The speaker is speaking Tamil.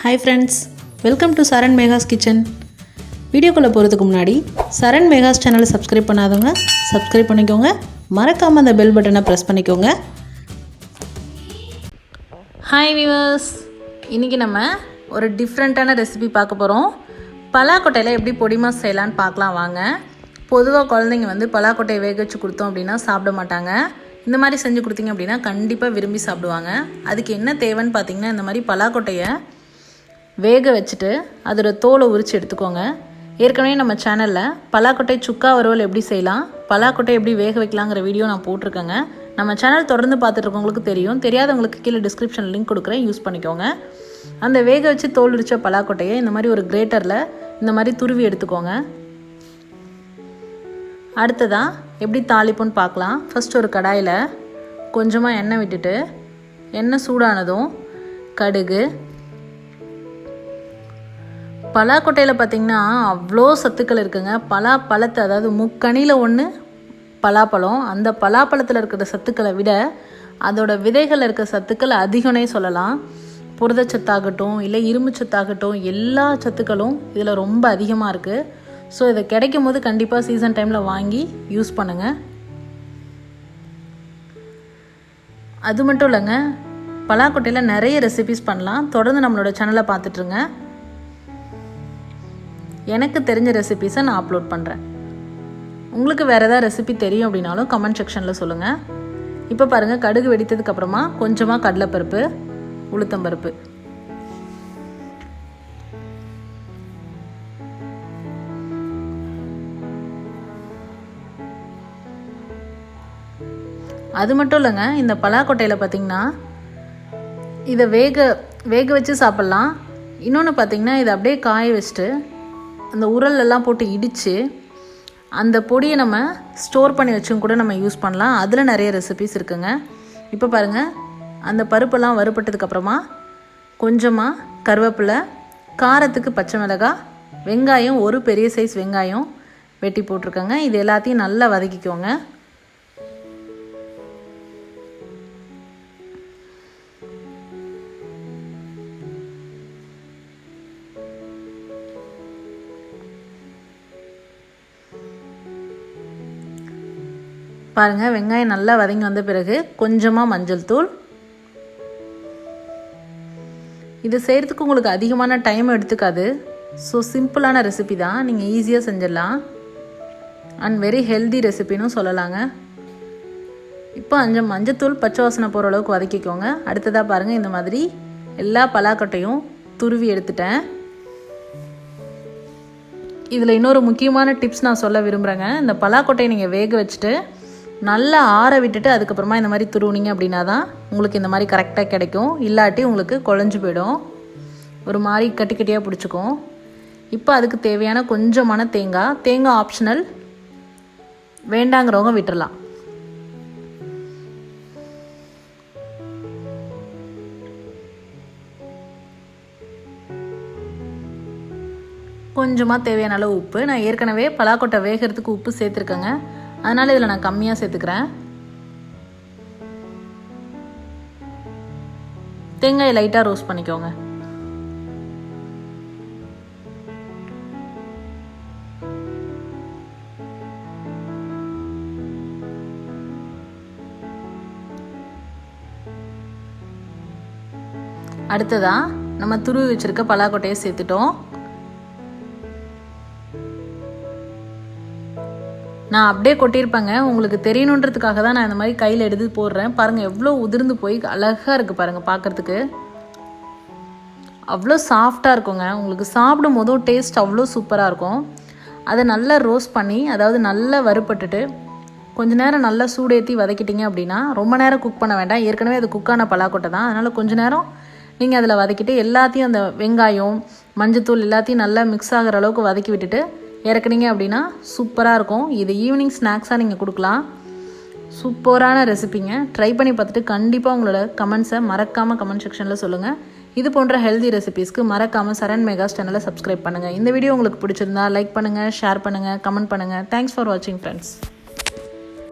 Hi friends, welcome to Saran Mega's Kitchen. வீடியோக்குள்ள போறதுக்கு முன்னாடி Saran Mega's சேனலை சப்ஸ்கிரைப் பண்ணாதவங்க சப்ஸ்கிரைப் பண்ணிக்கோங்க. மறக்காம அந்த பெல் பட்டனை பிரஸ் பண்ணிக்கோங்க. Hi viewers, இன்னைக்கு நம்ம ஒரு டிஃபரண்டான ரெசிபி பார்க்க போறோம். பலாக்கொட்டையில எப்படி பொடிமாஸ் செய்யலாம்னு பார்க்கலாம் வாங்க. பொதுவா குழந்தைங்க பலாக்கொட்டையை வேக வச்சு கொடுத்தோம் அப்படினா சாப்பிட மாட்டாங்க. இந்த மாதிரி செஞ்சு கொடுத்தீங்க அப்படினா கண்டிப்பா விரும்பி சாப்பிடுவாங்க. அதுக்கு என்ன தேவைன்னு பாத்தீங்கன்னா இந்த மாதிரி பலாக்கொட்டையை வேக வச்சுட்டு அதோட தோலை உரிச்சு எடுத்துக்கோங்க. ஏற்கனவே நம்ம சேனலில் பலாக்கொட்டை சுக்கா வறுவல் எப்படி செய்யலாம், பலாக்கொட்டை எப்படி வேக வைக்கலாங்கிற வீடியோ நான் போட்டிருக்கேங்க. நம்ம சேனல் தொடர்ந்து பார்த்துட்டு இருக்கவங்களுக்கு தெரியும், தெரியாதவங்களுக்கு கீழே டிஸ்கிரிப்ஷன் லிங்க் கொடுக்குறேன், யூஸ் பண்ணிக்கோங்க. அந்த வேக வச்சு தோல் உரிச்ச பலாக்கொட்டையை இந்த மாதிரி ஒரு கிரேட்டரில் இந்த மாதிரி துருவி எடுத்துக்கோங்க. அடுத்ததாக எப்படி தாளிப்புன்னு பார்க்கலாம். ஃபஸ்ட் ஒரு கடாயில் கொஞ்சமாக எண்ணெய் விட்டுட்டு எண்ணெய் சூடானதும் கடுகு, பலாக்கொட்டையில் பார்த்திங்கன்னா அவ்வளோ சத்துக்கள் இருக்குங்க. பலாப்பழத்தை, அதாவது முக்கணியில் ஒன்று பலாப்பழம், அந்த பலாப்பழத்தில் இருக்கிற சத்துக்களை விட அதோட விதைகளில் இருக்கிற சத்துக்கள் அதிகம்னே சொல்லலாம். புரதச்சத்தாகட்டும் இல்லை இரும்பு சத்தாகட்டும் எல்லா சத்துக்களும் இதில் ரொம்ப அதிகமாக இருக்குது. ஸோ இதை கிடைக்கும் போது கண்டிப்பாக சீசன் டைமில் வாங்கி யூஸ் பண்ணுங்கள். அது மட்டும் இல்லைங்க, பலாக்கொட்டையில் நிறைய ரெசிபிஸ் பண்ணலாம். தொடர்ந்து நம்மளோட சேனலை பார்த்துட்ருங்க. எனக்கு தெரிஞ்ச ரெசிபீஸை நான் அப்லோட் பண்ணுறேன். உங்களுக்கு வேறு ஏதாவது ரெசிபி தெரியும் அப்படின்னாலும் கமெண்ட் செக்ஷனில் சொல்லுங்கள். இப்போ பாருங்கள், கடுகு வெடித்ததுக்கப்புறமா கொஞ்சமாக கடலைப்பருப்பு, உளுத்தம்பருப்பு, அது மட்டும் இல்லைங்க, இந்த பலாக்கொட்டையில் பார்த்திங்கன்னா இதை வேக வச்சு சாப்பிட்லாம். இன்னொன்று பார்த்திங்கன்னா இதை அப்படியே காய வச்சுட்டு அந்த உரலெல்லாம் போட்டு இடித்து அந்த பொடியை நம்ம ஸ்டோர் பண்ணி வச்சும் கூட நம்ம யூஸ் பண்ணலாம். அதில் நிறைய ரெசிபிஸ் இருக்குங்க. இப்போ பாருங்கள், அந்த பருப்பெல்லாம் வறுபட்டதுக்கப்புறமா கொஞ்சமாக கருவேப்பிலை, காரத்துக்கு பச்சை மிளகாய், வெங்காயம், ஒரு பெரிய சைஸ் வெங்காயம் வெட்டி போட்டிருக்கேங்க. இது எல்லாத்தையும் நல்லா வதக்கிக்கோங்க. பாருங்கள், வெங்காயம் நல்லா வதங்கி வந்த பிறகு கொஞ்சமாக மஞ்சள் தூள். இது செய்கிறதுக்கு உங்களுக்கு அதிகமான டைம் எடுத்துக்காது. ஸோ சிம்பிளான ரெசிபி தான், நீங்கள் ஈஸியாக செஞ்சிடலாம். அண்ட் வெரி ஹெல்தி ரெசிபின்னு சொல்லலாங்க. இப்போ மஞ்சத்தூள் பச்சை வாசனை போகிற அளவுக்கு வதக்கிக்கோங்க. அடுத்ததாக பாருங்கள், இந்த மாதிரி எல்லா பலாக்கொட்டையும் துருவி எடுத்துட்டேன். இதில் இன்னொரு முக்கியமான டிப்ஸ் நான் சொல்ல விரும்புகிறேங்க. இந்த பலாக்கொட்டையை நீங்கள் வேக வச்சுட்டு நல்லா ஆற விட்டுட்டு அதுக்கப்புறமா இந்த மாதிரி துருவுனீங்க அப்படின்னா தான் உங்களுக்கு இந்த மாதிரி கரெக்டாக கிடைக்கும். இல்லாட்டி உங்களுக்கு குழஞ்சி போயிடும், ஒரு மாதிரி கட்டி கட்டியாக பிடிச்சிக்கும். இப்போ அதுக்கு தேவையான கொஞ்சமான தேங்காய் ஆப்ஷனல், வேண்டாங்கிறவங்க விட்டுறலாம். கொஞ்சமாக தேவையான அளவு உப்பு. நான் ஏற்கனவே பலாக்கொட்டை வேகிறதுக்கு உப்பு சேர்த்துருக்கேங்க, அதனால் இதில் நான் கம்மியாக சேர்த்துக்கிறேன். தேங்காயை லைட்டாக ரோஸ்ட் பண்ணிக்கோங்க. அடுத்ததாக நம்ம துருவி வச்சிருக்க பலாக்கொட்டையை சேர்த்துட்டோம். நான் அப்படியே கொட்டியிருப்பேங்க, உங்களுக்கு தெரியணுன்றதுக்காக தான் நான் இந்த மாதிரி கையில் எடுத்து போடுறேன். பாருங்கள் எவ்வளோ உதிர்ந்து போய் அழகாக இருக்குது பாருங்கள், பார்க்குறதுக்கு அவ்வளோ சாஃப்டாக இருக்குங்க. உங்களுக்கு சாப்பிடும் போதும் டேஸ்ட் அவ்வளோ சூப்பராக இருக்கும். அதை நல்லா ரோஸ்ட் பண்ணி, அதாவது நல்லா வறுபட்டுட்டு கொஞ்ச நேரம் நல்லா சூடேற்றி வதக்கிட்டீங்க அப்படின்னா ரொம்ப நேரம் குக் பண்ண வேண்டாம். ஏற்கனவே அது குக்கான பலாக்கொட்டை தான், அதனால் கொஞ்ச நேரம் நீங்கள் அதில் வதக்கிட்டு எல்லாத்தையும் அந்த வெங்காயம், மஞ்சத்தூள் எல்லாத்தையும் நல்லா மிக்ஸ் ஆகிற அளவுக்கு வதக்கி விட்டுட்டு இறக்குனீங்க அப்படின்னா சூப்பராக இருக்கும். இது ஈவினிங் ஸ்நாக்ஸாக நீங்கள் கொடுக்கலாம். சூப்பரான ரெசிபிங்க. ட்ரை பண்ணி பார்த்துட்டு கண்டிப்பாக உங்களோட கமெண்ட்ஸை மறக்காமல் கமெண்ட் செக்ஷனில் சொல்லுங்கள். இது போன்ற ஹெல்தி ரெசிபீஸ்க்கு மறக்காமல் சரண் மெகாஸ் சேனலை சப்ஸ்கிரைப் பண்ணுங்கள். இந்த வீடியோ உங்களுக்கு பிடிச்சிருந்தா லைக் பண்ணுங்கள், ஷேர் பண்ணுங்கள், கமெண்ட் பண்ணுங்கள். தேங்க்ஸ் ஃபார் வாட்சிங் ஃப்ரெண்ட்ஸ்.